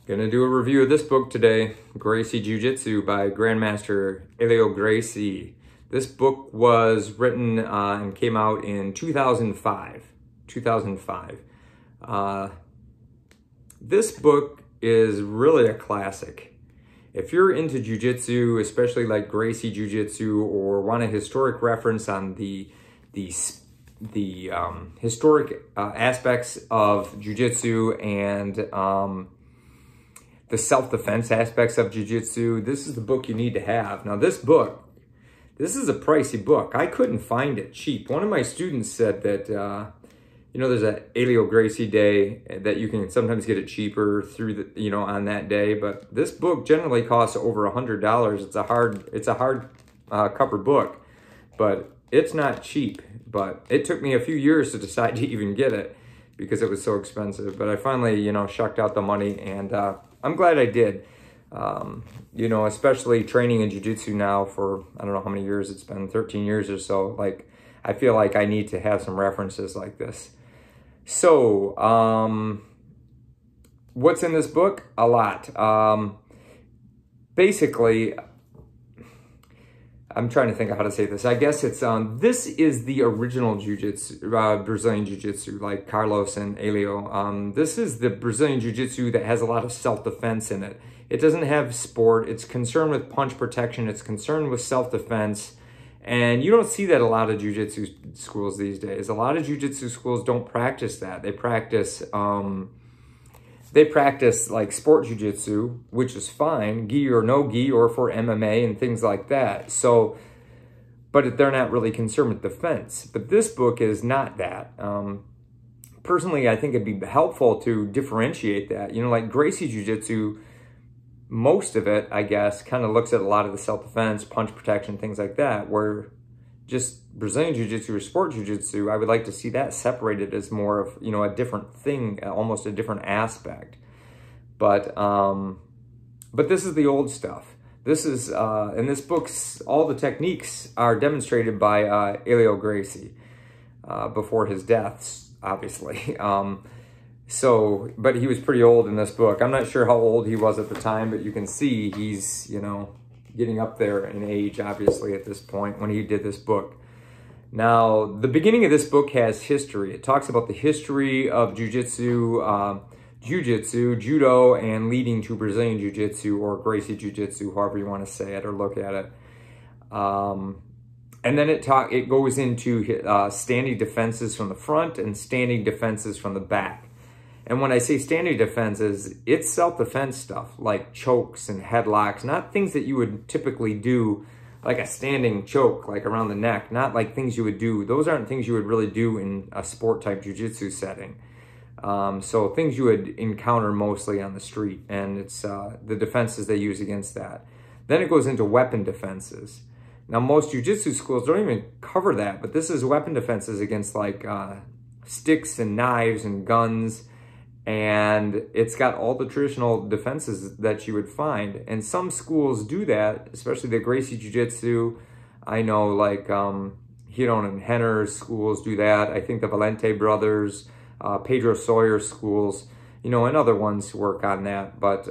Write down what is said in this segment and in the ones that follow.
Gonna do a review of this book today, Gracie Jiu-Jitsu by Grandmaster Helio Gracie. This book was written and came out in 2005. This book is really a classic. If you're into Jiu-Jitsu, especially like Gracie Jiu-Jitsu, or want a historic reference on the historic aspects of Jiu-Jitsu and the self-defense aspects of Jiu-Jitsu, this is the book you need to have. Now this is a pricey book. I couldn't find it cheap. One of my students said that, there's a Helio Gracie day that you can sometimes get it cheaper through the, on that day. But this book generally costs over $100. It's a hard cover book, but it's not cheap. But it took me a few years to decide to even get it because it was so expensive. But I finally, shucked out the money, and I'm glad I did. Especially training in Jiu-Jitsu now for, I don't know how many years it's been, 13 years or so. Like, I feel like I need to have some references like this. So, what's in this book? A lot. Basically, I'm trying to think of how to say this. I guess it's, this is the original Jiu-Jitsu, Brazilian Jiu-Jitsu, like Carlos and Helio. This is the Brazilian Jiu-Jitsu that has a lot of self-defense in it. It doesn't have sport. It's concerned with punch protection. It's concerned with self-defense. And you don't see that a lot of Jiu-Jitsu schools these days. A lot of Jiu-Jitsu schools don't practice that. They practice like sport Jiu-Jitsu, which is fine, gi or no gi, or for MMA and things like that. So, but they're not really concerned with defense. But this book is not that. Personally, I think it'd be helpful to differentiate that. Like Gracie Jiu-Jitsu, most of it, I guess, kind of looks at a lot of the self-defense, punch protection, things like that, where just Brazilian Jiu-Jitsu or sport Jiu-Jitsu, I would like to see that separated as more of, a different thing, almost a different aspect. But this is the old stuff. This is, in this book, all the techniques are demonstrated by Helio Gracie before his deaths, obviously. But he was pretty old in this book. I'm not sure how old he was at the time, but you can see he's, getting up there in age, obviously, at this point when he did this book. Now, the beginning of this book has history. It talks about the history of Jiu-Jitsu, Judo, and leading to Brazilian Jiu-Jitsu or Gracie Jiu-Jitsu, however you want to say it or look at it. And then it goes into standing defenses from the front and standing defenses from the back. And when I say standing defenses, it's self-defense stuff like chokes and headlocks, not things that you would typically do, like a standing choke, like around the neck, not like things you would do. Those aren't things you would really do in a sport type jiu-jitsu setting. So things you would encounter mostly on the street, and it's the defenses they use against that. Then it goes into weapon defenses. Now most jiu-jitsu schools don't even cover that, but this is weapon defenses against like sticks and knives and guns. And it's got all the traditional defenses that you would find. And some schools do that, especially the Gracie Jiu-Jitsu. I know like Hiron and Henner's schools do that. I think the Valente brothers, Pedro Sawyer schools, and other ones work on that. But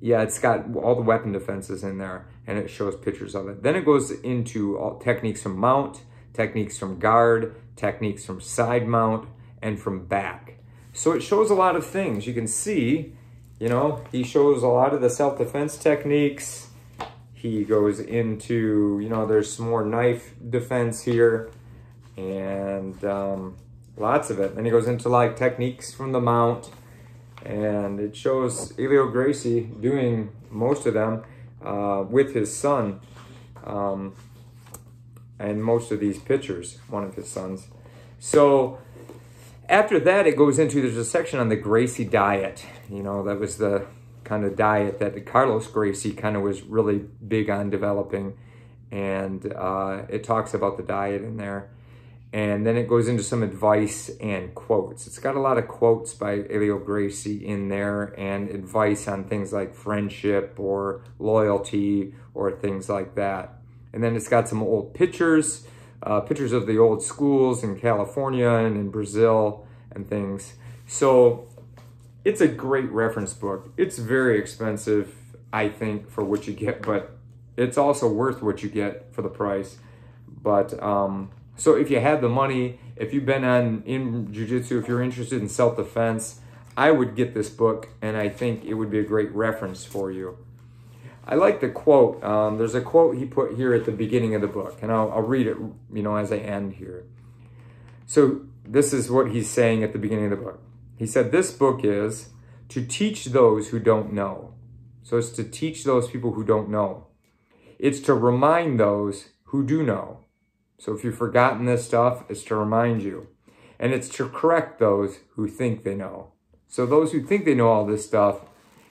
yeah, it's got all the weapon defenses in there, and it shows pictures of it. Then it goes into all techniques from mount, techniques from guard, techniques from side mount, and from back. So it shows a lot of things. You can see, he shows a lot of the self-defense techniques. He goes into, there's some more knife defense here and lots of it. Then he goes into like techniques from the mount, and it shows Helio Gracie doing most of them with his son. And most of these pictures, one of his sons. So after that, it goes into, there's a section on the Gracie diet. That was the kind of diet that Carlos Gracie kind of was really big on developing. And it talks about the diet in there. And then it goes into some advice and quotes. It's got a lot of quotes by Helio Gracie in there and advice on things like friendship or loyalty or things like that. And then it's got some old pictures. Pictures of the old schools in California and in Brazil and things. So It's a great reference book. It's very expensive, I think, for what you get, but it's also worth what you get for the price. But so if you have the money, if you've been in jiu-jitsu, if you're interested in self-defense, I would get this book, and I think it would be a great reference for you. I like the quote. There's a quote he put here at the beginning of the book, and I'll read it, as I end here. So this is what he's saying at the beginning of the book. He said, this book is to teach those who don't know. So it's to teach those people who don't know. It's to remind those who do know. So if you've forgotten this stuff, it's to remind you. And it's to correct those who think they know. So those who think they know all this stuff,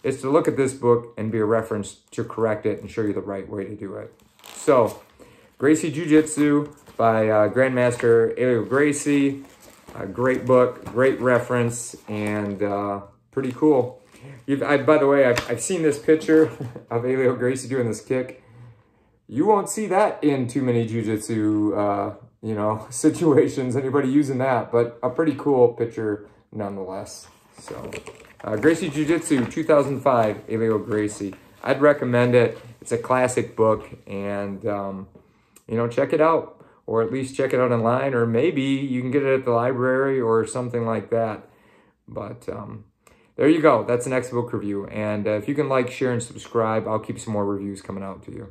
it's to look at this book and be a reference to correct it and show you the right way to do it. So, Gracie Jiu-Jitsu by Grandmaster Helio Gracie. A great book, great reference, and pretty cool. By the way, I've seen this picture of Helio Gracie doing this kick. You won't see that in too many jiu-jitsu, situations, anybody using that, but a pretty cool picture nonetheless. So, Gracie Jiu-Jitsu 2005, Helio Gracie. I'd recommend it. It's a classic book, and, check it out. Or at least check it out online, or maybe you can get it at the library or something like that. But there you go. That's the next book review. And if you can like, share, and subscribe, I'll keep some more reviews coming out to you.